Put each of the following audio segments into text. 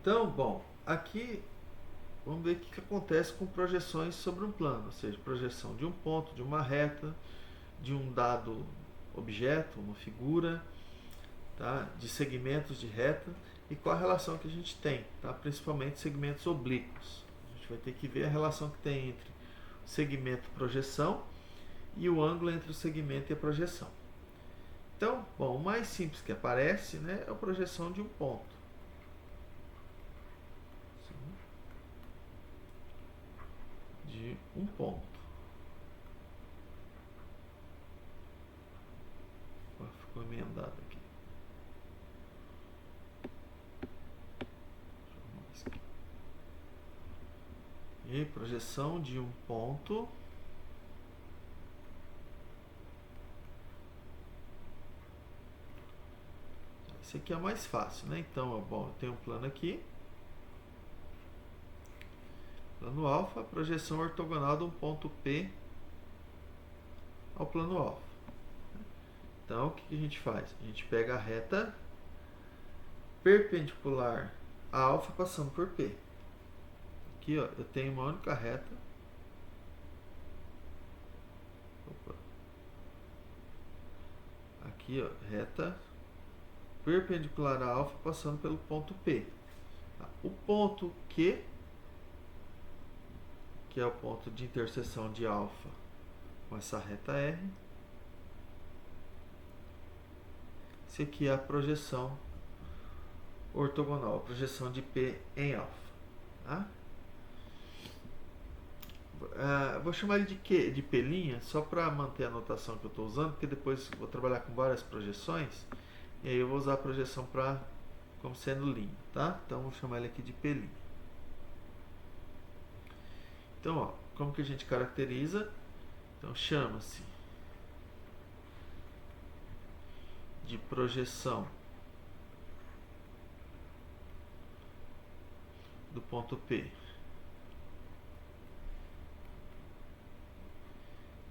Então, bom, aqui vamos ver o que acontece com projeções sobre um plano, ou seja, projeção de um ponto, de uma reta, de um dado objeto, uma figura, tá? De segmentos de reta e qual a relação que a gente tem, tá? Principalmente segmentos oblíquos. A gente vai ter que ver a relação que tem entre o segmento e projeção e o ângulo entre o segmento e a projeção. Então, bom, o mais simples que aparece, né, é a projeção de um ponto. De um ponto. Ficou emendado aqui. E projeção de um ponto. Esse aqui é mais fácil, né? Então, bom, eu tenho um plano aqui. Plano alfa, projeção ortogonal de um ponto P ao plano alfa. Então, o que a gente faz? A gente pega a reta perpendicular a alfa passando por P. Aqui, ó, eu tenho uma única reta. Opa. Aqui, ó, reta perpendicular a alfa passando pelo ponto P. O ponto Q, que é o ponto de interseção de alfa com essa reta R. Esse aqui é a projeção ortogonal, a projeção de P em alfa. Tá? Vou chamar ele de P', só para manter a notação que eu estou usando, porque depois vou trabalhar com várias projeções, e aí eu vou usar a projeção como sendo linha. Tá? Então vou chamar ele aqui de P'. Então, ó, como que a gente caracteriza? Então chama-se de projeção do ponto P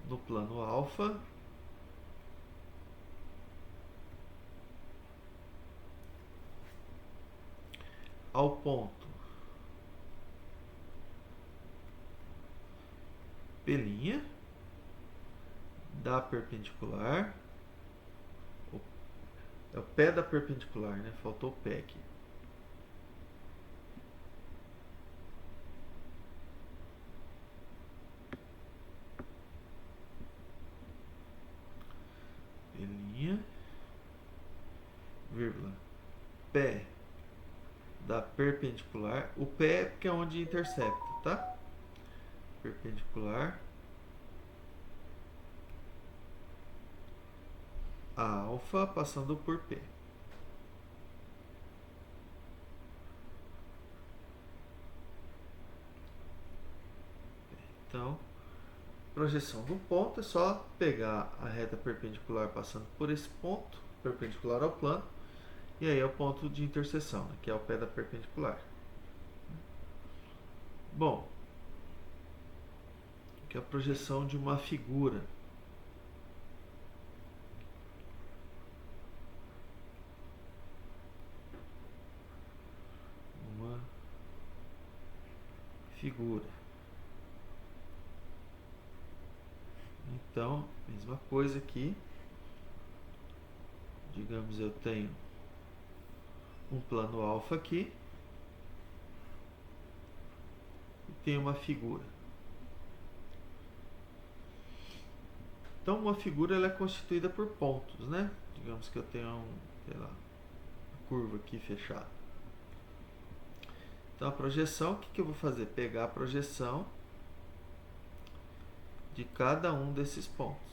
no plano alfa ao ponto P' da perpendicular. É o pé da perpendicular, né? Faltou o pé aqui. P', vírgula, pé da perpendicular. O pé é porque é onde intercepta, tá? Perpendicular a alfa passando por P. Então, projeção do ponto é só pegar a reta perpendicular passando por esse ponto, perpendicular ao plano, e aí é o ponto de interseção, né, que é o pé da perpendicular. Bom, que é a projeção de uma figura. Uma figura. Então, mesma coisa aqui. Digamos, eu tenho um plano alfa aqui e tenho uma figura. Então, uma figura ela é constituída por pontos, né? Digamos que eu tenho sei lá, uma curva aqui fechada. Então, a projeção, o que eu vou fazer? Pegar a projeção de cada um desses pontos.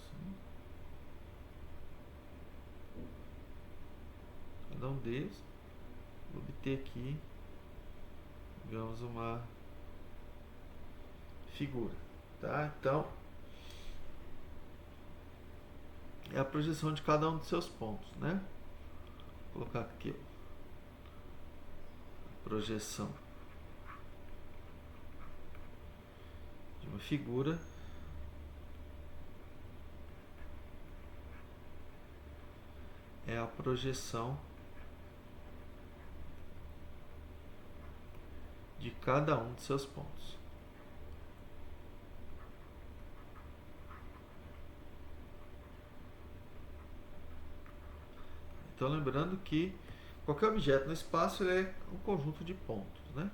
Cada um deles, vou obter aqui, digamos, uma figura, tá? Então, é a projeção de cada um dos seus pontos, né? Vou colocar aqui, projeção de uma figura é a projeção de cada um de seus pontos. Então, lembrando que qualquer objeto no espaço ele é um conjunto de pontos, né?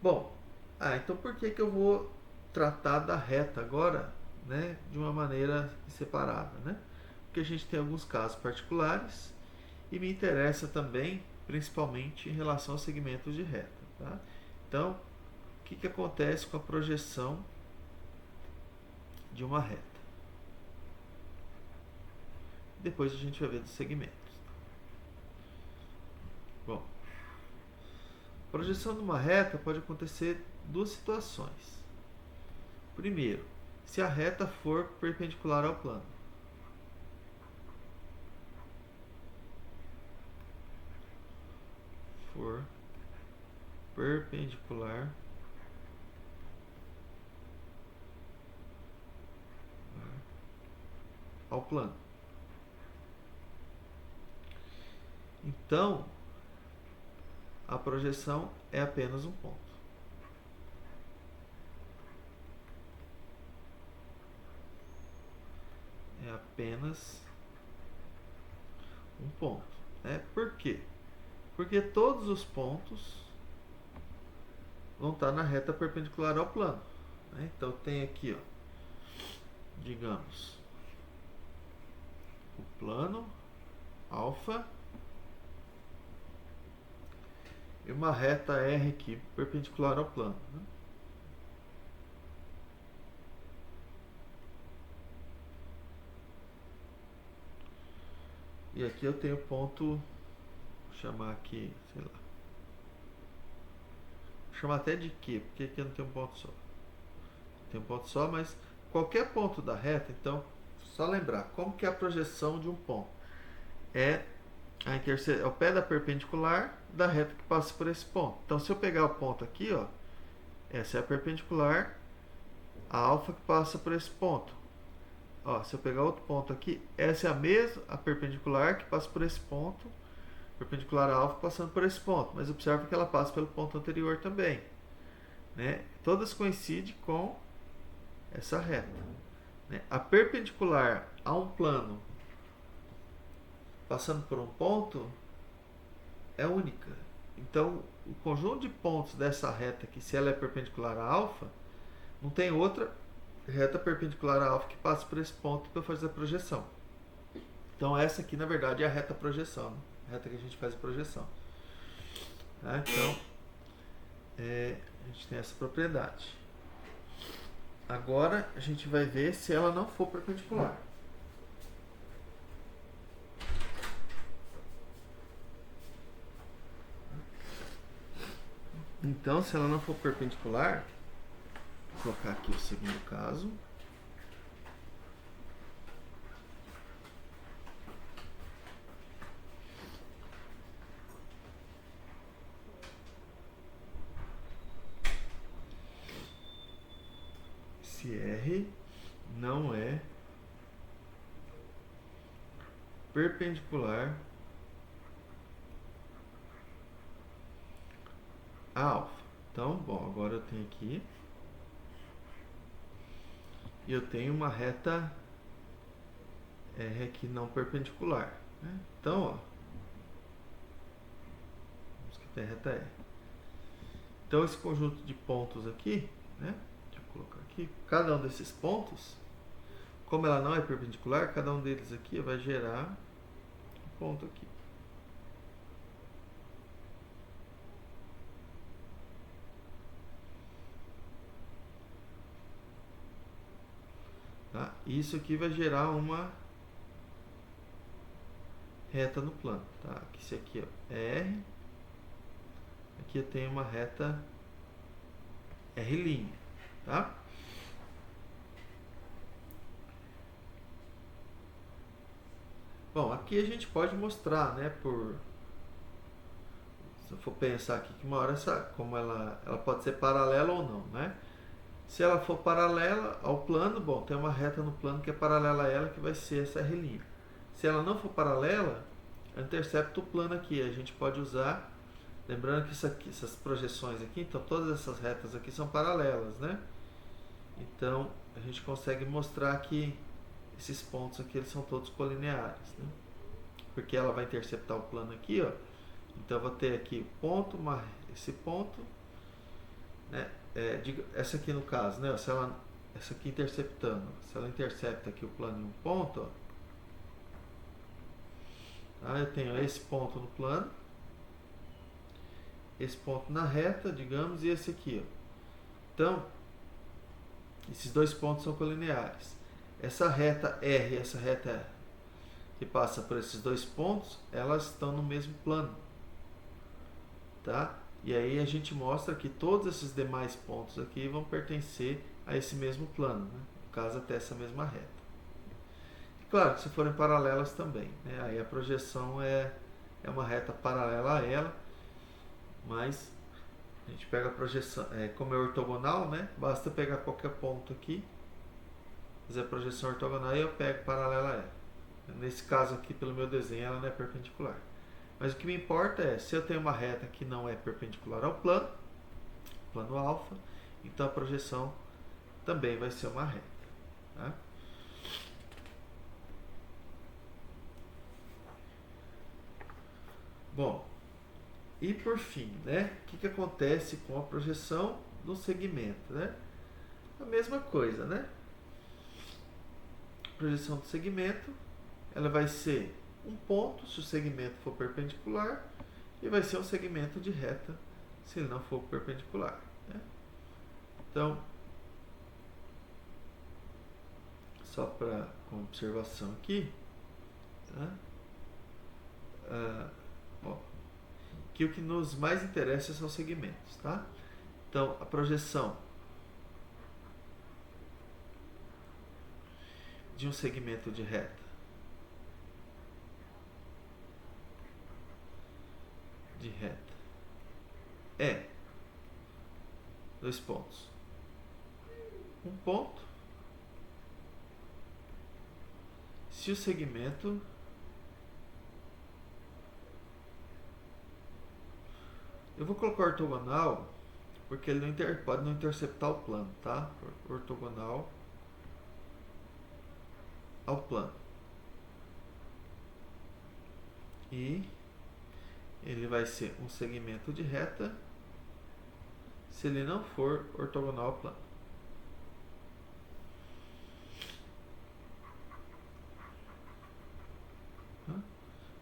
Bom, então por que eu vou tratar da reta agora, né, de uma maneira separada, né? Porque a gente tem alguns casos particulares e me interessa também, principalmente, em relação aos segmentos de reta, tá? Então, o que acontece com a projeção de uma reta? Depois a gente vai ver dos segmentos. Bom, a projeção de uma reta pode acontecer duas situações. Primeiro, se a reta for perpendicular ao plano. For perpendicular ao plano. Então, a projeção é apenas um ponto. É apenas um ponto. Por quê? Porque todos os pontos vão estar na reta perpendicular ao plano. Então tem aqui, digamos, o plano alfa e uma reta R aqui perpendicular ao plano. E aqui eu tenho ponto, vou chamar aqui, sei lá. Vou chamar até de Q, porque aqui eu não tenho um ponto só. Tem um ponto só, mas qualquer ponto da reta, então, só lembrar, como que é a projeção de um ponto? É o pé da perpendicular da reta que passa por esse ponto. Então, se eu pegar o ponto aqui, essa é a perpendicular, a alfa que passa por esse ponto. Se eu pegar outro ponto aqui, essa é a mesma, a perpendicular que passa por esse ponto, perpendicular a alfa passando por esse ponto, mas observa que ela passa pelo ponto anterior também, né? Todas coincidem com essa reta, né? A perpendicular a um plano passando por um ponto é única. Então, o conjunto de pontos dessa reta aqui, se ela é perpendicular a alfa, não tem outra reta perpendicular a alfa que passa por esse ponto para eu fazer a projeção. Então, essa aqui, na verdade, é a reta projeção, né? A reta que a gente faz a projeção. Então, a gente tem essa propriedade. Agora, a gente vai ver se ela não for perpendicular. Então, se ela não for perpendicular, vou colocar aqui o segundo caso. Se R não é perpendicular a alfa. Então, bom, agora eu tenho aqui e eu tenho uma reta R aqui não perpendicular, né? Então, vamos que tem a reta R. Então, esse conjunto de pontos aqui, né? Deixa eu colocar aqui, cada um desses pontos, como ela não é perpendicular, cada um deles aqui vai gerar um ponto aqui. Tá? Isso aqui vai gerar uma reta no plano. Tá? Esse aqui é R. Aqui eu tenho uma reta R'. Tá? Bom, aqui a gente pode mostrar, né, se eu for pensar aqui que uma hora como ela pode ser paralela ou não, né? Se ela for paralela ao plano, bom, tem uma reta no plano que é paralela a ela, que vai ser essa R'. Se ela não for paralela, ela intercepta o plano aqui. A gente pode usar Lembrando que isso aqui, essas projeções aqui, então todas essas retas aqui são paralelas, né? Então a gente consegue mostrar que esses pontos aqui eles são todos colineares, né? Porque ela vai interceptar o plano aqui, ó. Então eu vou ter aqui o ponto, esse ponto, né? Essa aqui no caso, né? Se ela, essa aqui interceptando, se ela intercepta aqui o plano em um ponto, ó, tá? Eu tenho esse ponto no plano, esse ponto na reta, digamos, e esse aqui, ó. Então, esses dois pontos são colineares. Essa reta R, essa reta que passa por esses dois pontos, elas estão no mesmo plano, tá? E aí a gente mostra que todos esses demais pontos aqui vão pertencer a esse mesmo plano, né? No caso até essa mesma reta. E claro que se forem paralelas também, né? Aí a projeção é uma reta paralela a ela, mas a gente pega a projeção, como é ortogonal, né? Basta pegar qualquer ponto aqui, fazer a projeção ortogonal e eu pego paralela a ela. Nesse caso aqui, pelo meu desenho, ela não é perpendicular. Mas o que me importa é, se eu tenho uma reta que não é perpendicular ao plano, plano alfa, então a projeção também vai ser uma reta. Tá? Bom, e por fim, né, o que acontece com a projeção no segmento? Né? A mesma coisa, né? A projeção do segmento, ela vai ser um ponto se o segmento for perpendicular e vai ser um segmento de reta se ele não for perpendicular. Né? Então, só para observação aqui, tá? Bom, que o que nos mais interessa são os segmentos, tá? Então, a projeção de um segmento de reta é dois pontos. Um ponto se o segmento eu vou colocar ortogonal porque ele pode não interceptar o plano, tá? Ortogonal ao plano. E ele vai ser um segmento de reta se ele não for ortogonal ao plano.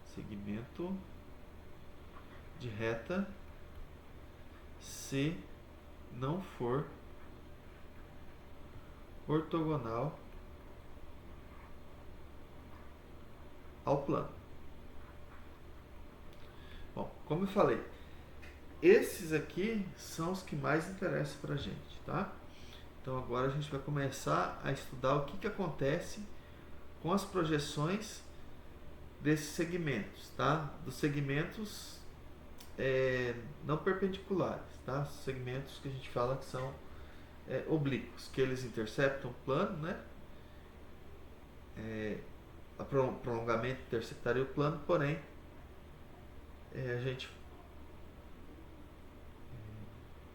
Segmento de reta se não for ortogonal ao plano. Bom, como eu falei, esses aqui são os que mais interessam para a gente, tá? Então agora a gente vai começar a estudar o que acontece com as projeções desses segmentos, tá? Dos segmentos não perpendiculares, tá? Segmentos que a gente fala que são oblíquos, que eles interceptam o plano, né? O prolongamento interceptaria o plano, porém a gente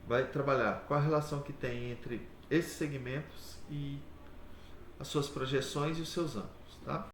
vai trabalhar com a relação que tem entre esses segmentos e as suas projeções e os seus ângulos, tá?